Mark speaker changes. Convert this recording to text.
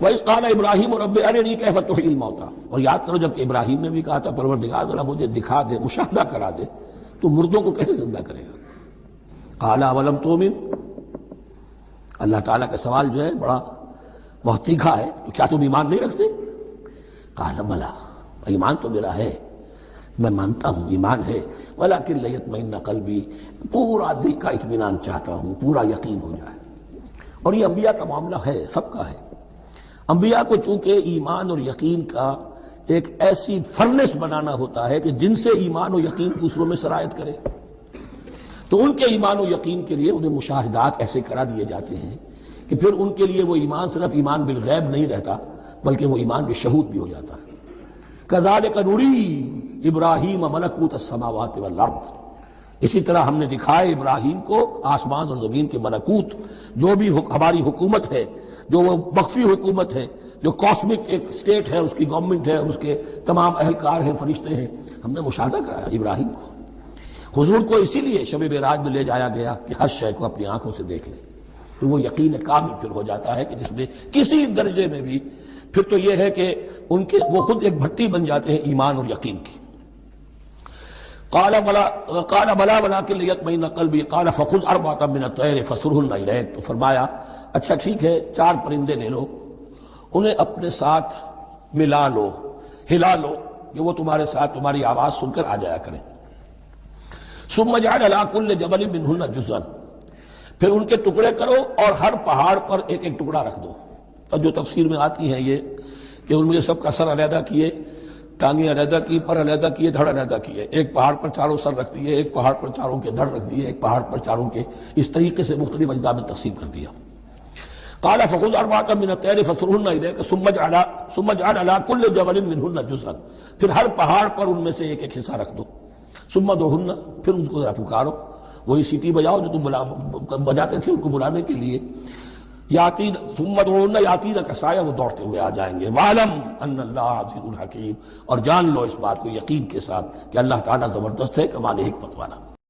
Speaker 1: وَإِذْ قَالَ إِبْرَاهِيمُ رَبِّ أَرِنِي كَيْفَ تُحْيِي الْمَوْتَىٰ، اور یاد کرو جب کہ ابراہیم نے بھی کہا تھا پروردگار ذرا مجھے دکھا دے، مشاہدہ کرا دے تو مردوں کو کیسے زندہ کرے گا۔ قَالَ أَوَلَمْ تُؤْمِنْ، اللہ تعالیٰ کا سوال جو ہے بڑا بہت تیکھا ہے، تو کیا تم ایمان نہیں رکھتے؟ قَالَ بَلَىٰ، ایمان تو میرا ہے، میں مانتا ہوں ایمان ہے، وَلَٰكِن لِيَطْمَئِنَّ قَلْبِي، پورا دل کا اطمینان چاہتا ہوں، پورا یقین ہو جائے۔ اور یہ انبیاء کا معاملہ ہے، سب کا ہے۔ انبیاء کو چونکہ ایمان اور یقین کا ایک ایسی فرنس بنانا ہوتا ہے کہ جن سے ایمان و یقین دوسروں میں سرایت کرے، تو ان کے ایمان و یقین کے لیے انہیں مشاہدات ایسے کرا دیے جاتے ہیں کہ پھر ان کے لیے وہ ایمان صرف ایمان بالغیب نہیں رہتا بلکہ وہ ایمان بالشہود بھی ہو جاتا ہے۔ کذالک نری ابراہیم ملکوت السماوات والارض، اسی طرح ہم نے دکھائے ابراہیم کو آسمان اور زمین کے ملکوت، جو بھی ہماری حکومت ہے، جو وہ مخفی حکومت ہے، جو کاسمک ایک اسٹیٹ ہے، اس کی گورنمنٹ ہے اور اس کے تمام اہلکار ہیں، فرشتے ہیں، ہم نے مشاہدہ کرایا ابراہیم کو۔ حضور کو اسی لیے شب معراج میں لے جایا گیا کہ ہر شے کو اپنی آنکھوں سے دیکھ لیں، تو وہ یقین کامل پھر ہو جاتا ہے کہ جس میں کسی درجے میں بھی پھر تو یہ ہے کہ ان کے وہ خود ایک بھٹی بن جاتے ہیں ایمان اور یقین کی۔ قال بلا ولکن لیطمئن قلبی قال فخذ اربعۃ من الطیر فصرهن الیک، تو فرمایا اچھا ٹھیک ہے 4 پرندے لے لو، انہیں اپنے ساتھ ملا لو، ہلا لو کہ وہ تمہارے ساتھ تمہاری آواز سن کر آ جایا کریں۔ ثم اجعل علی کل جبل منہن جزءا، پھر ان کے ٹکڑے کرو اور ہر پہاڑ پر ایک ایک ٹکڑا رکھ دو۔ تو جو تفسیر میں آتی ہے یہ کہ ان میں سب کا سر علیحدہ کیے، ٹانگیں علیحدہ کی، پر علیحدہ کیے، دھڑ علیحدہ کیے، ایک پہاڑ پر چاروں سر رکھ دیے، ایک پہاڑ پر چاروں کے دھڑ رکھ دیے، ایک پہاڑ پر چاروں کے، اس طریقے سے مختلف اجزاء میں تقسیم کر دیا۔ قال فخذ اربعۃ من الطیر فصرهن الیک ثم اجعل علی کل جبل منہن جزءا، پھر ہر پہاڑ پر ان میں سے ایک ایک حصہ رکھ دو۔ ثم ادعوہن، پھر ان کو ذرا پکارو، وہی سیٹی بجاؤ جو تم بجاتے تھے ان کو بلانے کے لیے۔ یاتین ثم ادعوہن یاتینک سعیا، وہ دوڑتے ہوئے آ جائیں گے۔ وَاعْلَمْ أَنَّ اللَّهَ عَزِيزٌ حَكِيمٌ، اور جان لو اس بات کو یقین کے ساتھ کہ اللہ تعالیٰ زبردست ہے، کمال حکمت والا۔